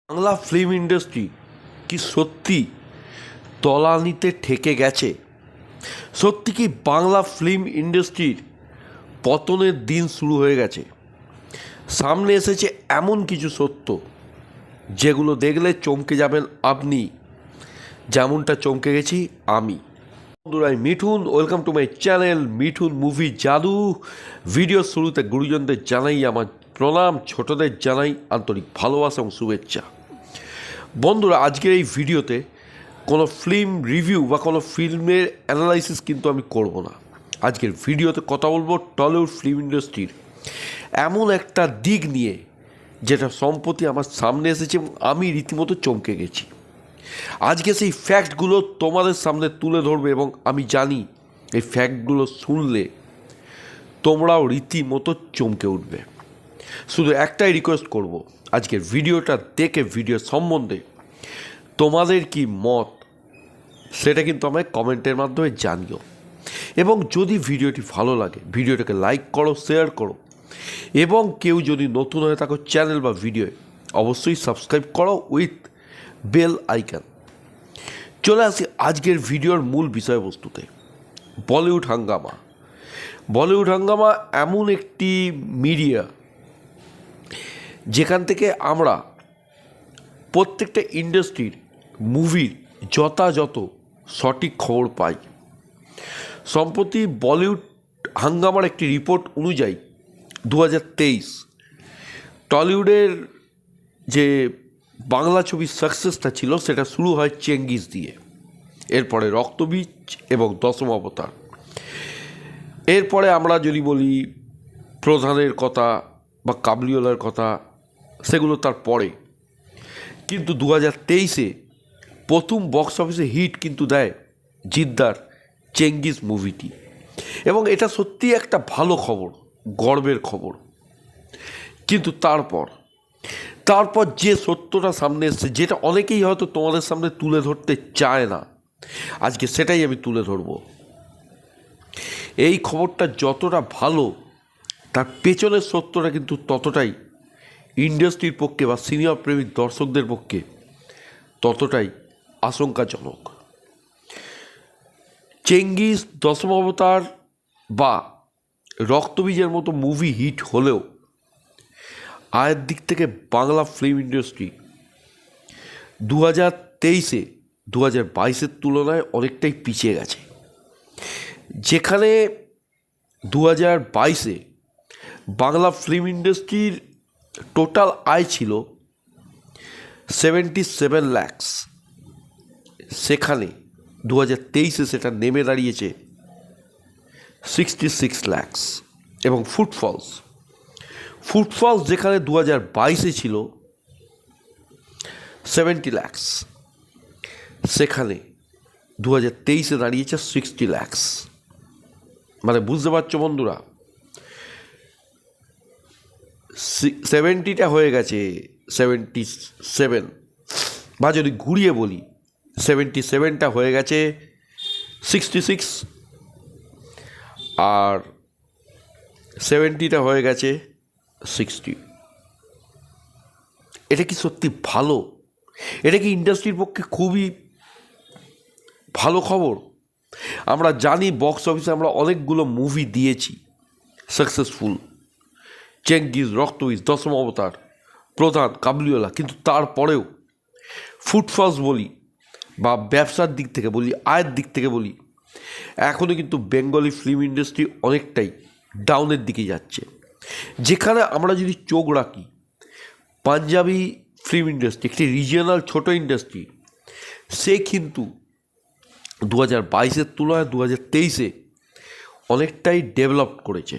Bangla film industry কি সত্যি তলানিতে ঠেকে গেছে? সত্যি কি বাংলা ফিল্ম ইন্ডাস্ট্রির পতনের দিন শুরু হয়ে গেছে? সামনে এসেছে এমন কিছু সত্য যেগুলো দেখলে চমকে যাবেন আপনি, যেমনটা চমকে গেছি আমি। বন্ধুরা, Mithun, welcome to my channel Mithun movie জাদু। ভিডিও শুরুতে গুরুজনদের জানাই আমার প্রণাম, ছোটদের জানাই আন্তরিক ভালোবাসা এবং শুভেচ্ছা। বন্ধুরা, আজকের এই ভিডিওতে কোনো ফিল্ম রিভিউ বা কোনো ফিল্মের অ্যানালাইসিস কিন্তু আমি করব না। আজকের ভিডিওতে কথা বলবো টলিউড ফিল্ম ইন্ডাস্ট্রির এমন একটা দিক নিয়ে যেটা সম্প্রতি আমার সামনে এসেছে এবং আমি রীতিমতো চমকে গেছি। আজকে সেই ফ্যাক্টগুলো তোমাদের সামনে তুলে ধরবে এবং আমি জানি এই ফ্যাক্টগুলো শুনলে তোমরাও রীতিমতো চমকে উঠবে। শুধু একটাই রিকোয়েস্ট করব, আজকের ভিডিওটা দেখে ভিডিও সম্বন্ধে তোমাদের কি মত সেটা কিন্তু আমায় কমেন্টের মাধ্যমে জানিও। এবং যদি ভিডিওটি ভালো লাগে ভিডিওটাকে লাইক করো, শেয়ার করো, এবং কেউ যদি নতুন হয়ে থাকো চ্যানেল বা ভিডিও অবশ্যই সাবস্ক্রাইব করো উইথ বেল আইকন। চলে আসি আজকের ভিডিওর মূল বিষয়বস্তুতে। বলিউড হাঙ্গামা। বলিউড হাঙ্গামা এমন একটি মিডিয়া যেখান থেকে আমরা প্রত্যেকটা ইন্ডাস্ট্রির মুভির যথাযথ সঠিক খবর পাই। সম্প্রতি বলিউড হাঙ্গামার একটি রিপোর্ট অনুযায়ী 2023 টলিউডের যে বাংলা ছবির সাকসেসটা ছিল সেটা শুরু হয় চেঙ্গিস দিয়ে, এরপরে রক্তবীজ এবং দশম অবতার, এরপরে আমরা যদি বলি প্রধানের কথা বা কাবুলিওয়ালার কথা সেগুলো তার পরে। কিন্তু 2023 প্রথম বক্স অফিসে হিট কিন্তু দেয় জিদ্দার চেঙ্গিস মুভিটি, এবং এটা সত্যিই একটা ভালো খবর, গর্বের খবর। কিন্তু তারপর যে সত্যটা সামনে এসছে, যেটা অনেকেই হয়তো তোমাদের সামনে তুলে ধরতে চায় না, আজকে সেটাই আমি তুলে ধরব। এই খবরটা যতটা ভালো তার পেছনের সত্যটা কিন্তু ততটাই ইন্ডাস্ট্রির পক্ষে বা সিনেমা প্রেমিক দর্শকদের পক্ষে ততটাই আশঙ্কাজনক। চেঙ্গিস, দশম অবতার বা রক্তবীজের মতো মুভি হিট হলেও আয়ের দিক থেকে বাংলা ফিল্ম ইন্ডাস্ট্রি 2023 2022 তুলনায় অনেকটাই পিছিয়ে গেছে। যেখানে 2022 বাংলা ফিল্ম ইন্ডাস্ট্রির টোটাল আয় ছিল 77 lakhs, সেখানে 2023 সেটা নেমে দাঁড়িয়েছে 66 lakhs। এবং ফুটফলস যেখানে 2022 ছিল 70 lakhs, সেখানে 2023 দাঁড়িয়েছে 60 lakhs। মানে বুঝতে পারছো বন্ধুরা, 70টা হয়ে গেছে 77, বা যদি ঘুরিয়ে বলি 77টা হয়ে গেছে 66, আর 70টা হয়ে গেছে 60। এটা কি সত্যি ভালো? এটা কি ইন্ডাস্ট্রির পক্ষে খুবই ভালো খবর? আমরা জানি বক্স অফিসে আমরা অনেকগুলো মুভি দিয়েছি সাকসেসফুল, চেঙ্গিস, রক্তবীজ, দশম অবতার, প্রধান, কাবুলিওয়ালা, কিন্তু তারপরেও ফুটফলস বলি বা ব্যবসার দিক থেকে বলি, আয়ের দিক থেকে বলি, এখনও কিন্তু বেঙ্গলি ফিল্ম ইন্ডাস্ট্রি অনেকটাই ডাউনের দিকে যাচ্ছে। যেখানে আমরা যদি চোখ রাখি পাঞ্জাবি ফিল্ম ইন্ডাস্ট্রি, একটি রিজিয়নাল ছোটো ইন্ডাস্ট্রি, সে কিন্তু 2022 তুলনায় 2023 অনেকটাই ডেভেলপ করেছে।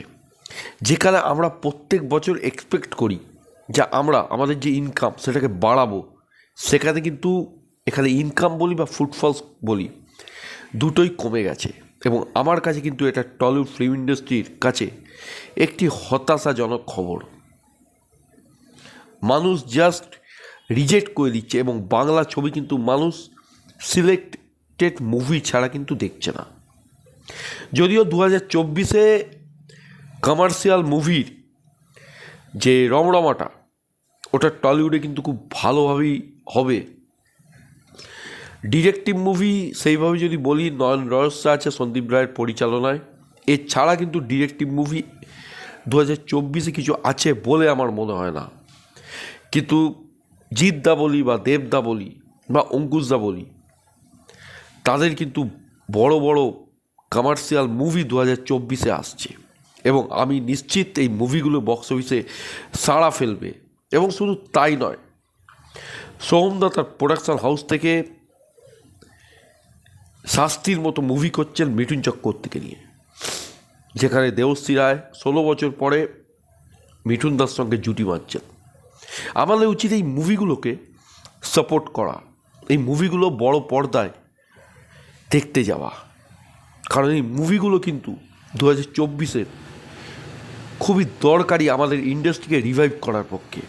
যেখানে আমরা প্রত্যেক বছর এক্সপেক্ট করি যে আমরা আমাদের যে ইনকাম সেটাকে বাড়াবো, সেখানে কিন্তু এখানে ইনকাম বলি বা ফুটফলস বলি দুটোই কমে গেছে। এবং আমার কাছে কিন্তু এটা টলিউড ফিল্ম ইন্ডাস্ট্রির কাছে একটি হতাশাজনক খবর। মানুষ জাস্ট রিজেক্ট করে দিচ্ছে এবং বাংলা ছবি কিন্তু মানুষ সিলেক্টেড মুভি ছাড়া কিন্তু দেখছে না। যদিও 2024 কমার্শিয়াল মুভির যে রমরমাটা ওটা টলিউডে কিন্তু খুব ভালোভাবেই হবে। ডিরেক্টিভ মুভি সেইভাবে যদি বলি, নয়ন রহস্য আছে সন্দীপ রায়ের পরিচালনায়। এছাড়া কিন্তু ডিরেক্টিভ মুভি 2024 কিছু আছে বলে আমার মনে হয় না। কিন্তু জিৎদা বলি বা দেবদা বলি বা অঙ্কুশদা বলি, তাদের কিন্তু বড় বড় কমার্শিয়াল মুভি 2024 আসছে এবং আমি নিশ্চিত এই মুভিগুলো বক্স অফিসে সাড়া ফেলবে। এবং শুধু তাই নয়, সোহমদা তার প্রোডাকশন হাউস থেকে শাস্তির মতো মুভি করছেন মিঠুন চক্রবর্তীকে নিয়ে, যেখানে দেবশ্রী রায় 16 বছর পরে মিঠুন দার সঙ্গে জুটি বাঁধছেন। আমাদের উচিত এই মুভিগুলোকে সাপোর্ট করা, এই মুভিগুলো বড় পর্দায় দেখতে যাওয়া, কারণ এই মুভিগুলো কিন্তু 2024 খুবই দরকারি আমাদের ইন্ডাস্ট্রিকে রিভাইভ করার পক্ষে।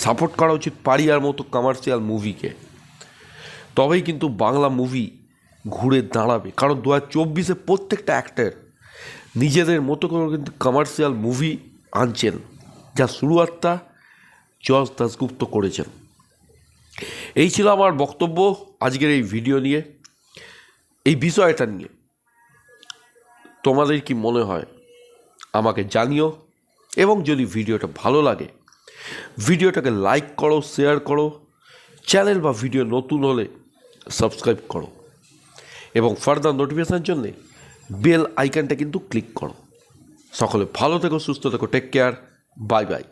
সাপোর্ট করা উচিত পারিয়ার মতো কমার্শিয়াল মুভিকে, তবেই কিন্তু বাংলা মুভি ঘুরে দাঁড়াবে। কারণ 2024 প্রত্যেকটা অ্যাক্টর নিজেদের মতো করে কিন্তু কমার্শিয়াল মুভি আনছেন, যা শুরুয়াতটা যশ দাশগুপ্ত করেছেন। এই ছিল আমার বক্তব্য আজকের এই ভিডিও নিয়ে, এই বিষয়টা নিয়ে। তোমাদের কি মনে হয় আমাকে জানিও, এবং যদি ভিডিওটা ভালো লাগে ভিডিওটাকে লাইক করো, শেয়ার করো, চ্যানেল বা ভিডিও নতুন হলে সাবস্ক্রাইব করো, এবং ফার্দার নোটিফিকেশানের জন্যে বেল আইকনটা কিন্তু ক্লিক করো। সকলে ভালো থেকো, সুস্থ থেকো, টেক কেয়ার, বাই বাই।